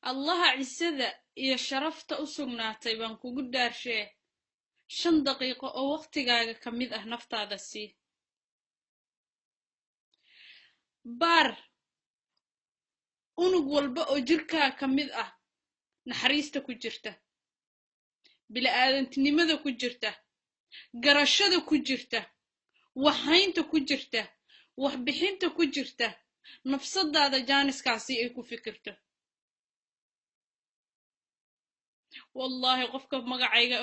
الله عزة يا شرفت أسمناتي بان كوغو دارشي 5 دقيقة oo waqtigaaga ka mid ah naftaada sii baar unug walba oo jirkaa ka mid ah naxariista ku jirta bila'aadantinimada ku jirta garashada ku jirta waxhaynta ku jirta waxbixinta ku jirta nafsadaada jaaniskaasi ay ku fikirto wallaahi qofka magacayga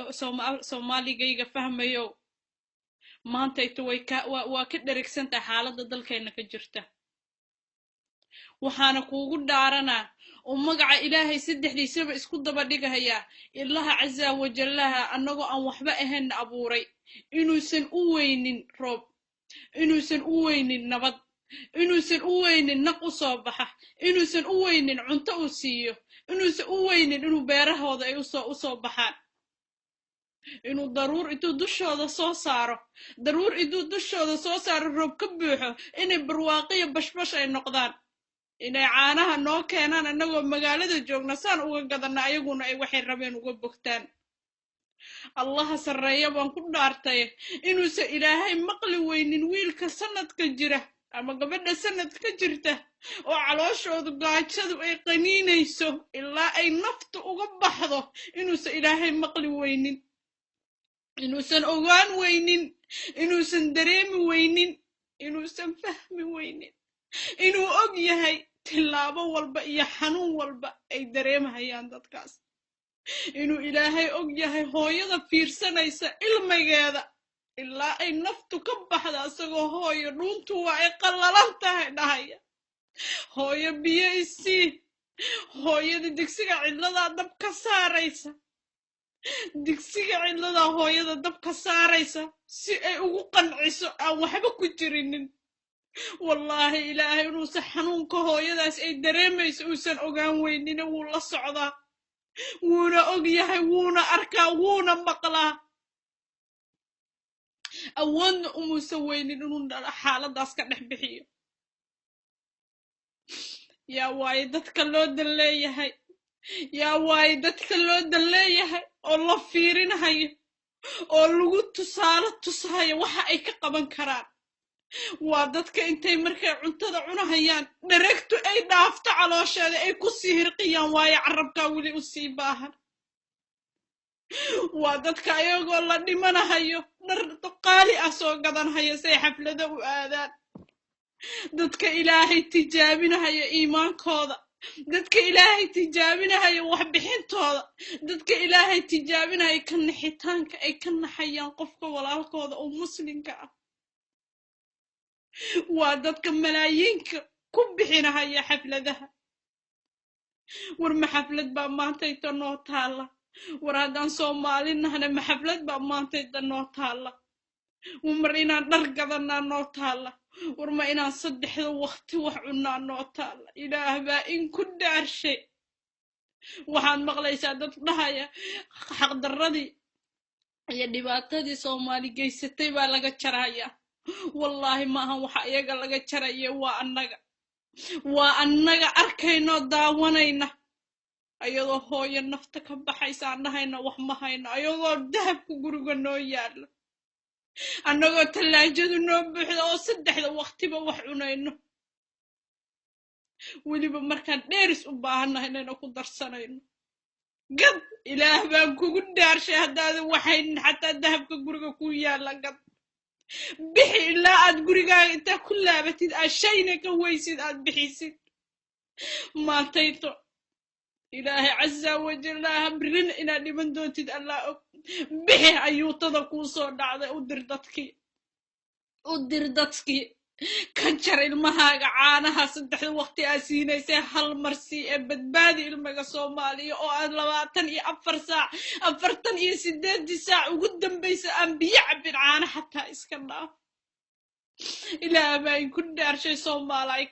soomaaligayga fahmayo maantaytu waa ka dherigsantahay xaaladda dalkeenna ka jirta waxaana kuugu dhaaranaa oo magaca ilaahay saddexdiisaba isku daba dhigayaa ilaha casa wajallaha annagoo aan waxba ahayn abuuray inuusan u weynin roob inuusan u weynin nabad inuusan u weynin naq u soo baxa inuusan u weynin cunto uu siiyo inuusan u weynin inuu beerahooda ay u soo baxaan inuu daruur intuu dushooda soo saaro roob ka buuxo inay barwaaqiyo bashbash ay noqdaan inay caanaha noo keenaan annagoo magaalada joogna saan uga gadanna ayaguna ay waxay rabeen uga bogtaan allaha sarreeya baan ku dhaartay inuusan ilaahay maqli weynin wiilka sanadka jira ama gabadha sanadka jirta oo calooshoodu gaajadu ay qaniinayso ilaa ay naftu uga baxdo inuusan ilaahay maqli weynin inuusan ogaan weynin inuusan dareemi weynin inuusan fahmi weynin inuu og yahay tilaabo walba iyo xanuun walba ay dareemahayaan dadkaas inuu ilaahay og yahay hooyada fiirsanaysa ilmigeeda ilaa ay naftu ka baxda asagoo hooyo dhuuntu waa ay qallalan tahay dhahaya hooyo biyo isii hooyada digsiga cidladaa dab ka saaraysa hooyada dab ka saaraysa si ay ugu qanciso aan waxba ku jirinin wallaahi ilaahay inuusan xanuunka hooyadaas ay dareemayso uusan ogaan weynina wuu la socdaa wuuna og yahay wuuna arkaa wuuna maqlaa awoodna umuusan weynin inuu xaaladaas ka dhex bixiyo yaa waaye dadka loo dan leeyahay oo la fiirinahayo oo lagu tusahayo waxa ay ka qaban karaan waa dadka intay markay cuntada cunahayaan dheregtu ay dhaafto caloosheeda ay ku sii hirqiyaan waayo carabkaa weli u sii baahan waa dadka ayagoo la dhimanahayo dhar qaali ah soo gadanhaya say xaflada u aadaan dadka ilaahay tijaabinahayo iimaankooda dadka ilaahay tijaabinahayo waxbixintooda dadka ilaahay tijaabinahayo ka naxitaanka ay ka naxayaan qofka walaalkooda oo muslimka ah waa dadka malaayiinka ku bixinahaya xafladaha war ma xaflad baa maantayta noo taalla war haddaan soomaalinahna ma xaflad baa maantayta noo taalla mar inaan dhar gadanaa noo taalla war ma inaan 3 waqti wax cunaa noo taalla ilaah baa in ku dhaarshay waxaan maqlaysaa dad dhahaya xaqdarradii iyo dhibaatadii soomaali geysatay baa laga jaraya wallaahi maahan waxa iyaga laga jaraya waa annaga arkayno daawanayna ayadoo hooyo nafta ka baxaysa annahayna wax ma hayno ayadoo dahabka guriga noo yaala annagoo tallaajadu noo buuxda oo 3 waqtiba wax cunayno weliba markaan dheeris u baahannahay inayna ku darsanayno gad ilaah baan kugu dhaarshay haddaadan waxaynin xataa dahabka guriga ku yaala gad bixi ilaa aad gurigaaga intaa ku laabatid aad shayna ka weysid aad bixisid maantayto ilaahay casa wajallaha birina inaad dhiman doontid allah og bixi ayuutada kuu soo dhacday u dir dadkii ka jar ilmahaaga caanaha 3 waqti aad siinaysay hal mar sii ee badbaadi ilmaga soomaaliya oo aad 24 saac 48 saac ugu dambaysa aan biyo cabin caana xataa iska dhaaf ilaah baa in ku dhaarshay soomaalay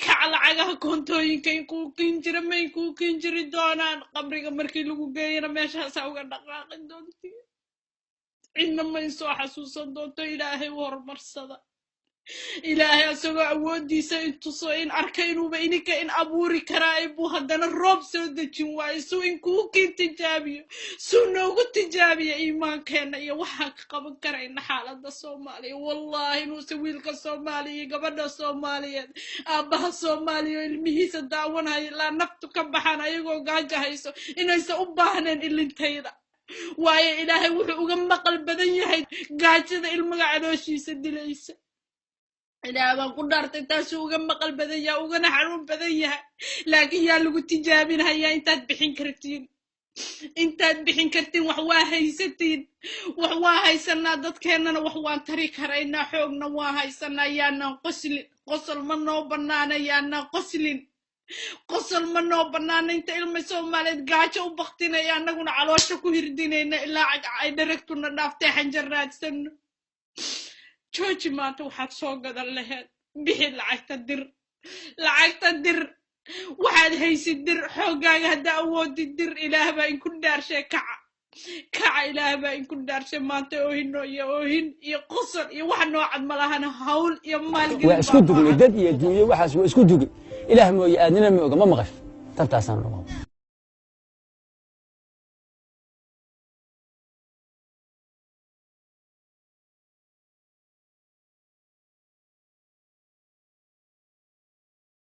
kaca lacagaha koontooyinka in kuu kiin jira may kuu kiin jiri doonaan qabriga markii lagu geeyana meeshaasaa uga dhaqaaqi doontii cidna may soo xasuusan doonto ilaahay u horumarsada إلهي أسوأ أودي سينتو إن أركينو بإنك إن أبوري كرايبو هدنا الرب سود جواي سو إن كوكي تجابي سو نوغو تجابي إيمان كان يا وحق قبل كراين حالة الصومالي والله نو سويلك الصومالي قبل الصومالي أبها الصومالي المهيس الدعوان هاي لا نفتو كبحانا يقو قاجة هايسو إنو يسا أباهنا اللي انتيدا واي إلهي وحو مقل بدن يهي قاجة المقع علوشي سدليس إلى ما قدرت تسوق مقل بديا وقنا حرون بديا لكن يا لو تجابين هيا انت بحين كرتين انت بحين كرتين وحوا هيستين وحوا هيسنا دد كاننا وحوا طريق هرينا خوغنا وا هيسنا يانا قسل منو بنانا يانا قسل منو بنانا انت علم سوماليد غاجو وبختنا يا نغنا علوشا كو هردينينا الا اي دركتنا دافتي حنجرات سن جوجي maanta waxaad soo gadan lahayd bixi lacagta dir waxaad haysid dir xoogaaga hadda awoodid dir ilaah baa inku dhaarshay kaca ilaah baa inku dhaarshay maanta oohin iyo qosol iyo wax noocad ma lahana hawl iyo maalgelin waa isku dugay dad iyo duuyo waxaas waa isku dugay ilaah mooye aadnina ma oga ma maqash tabtaasaan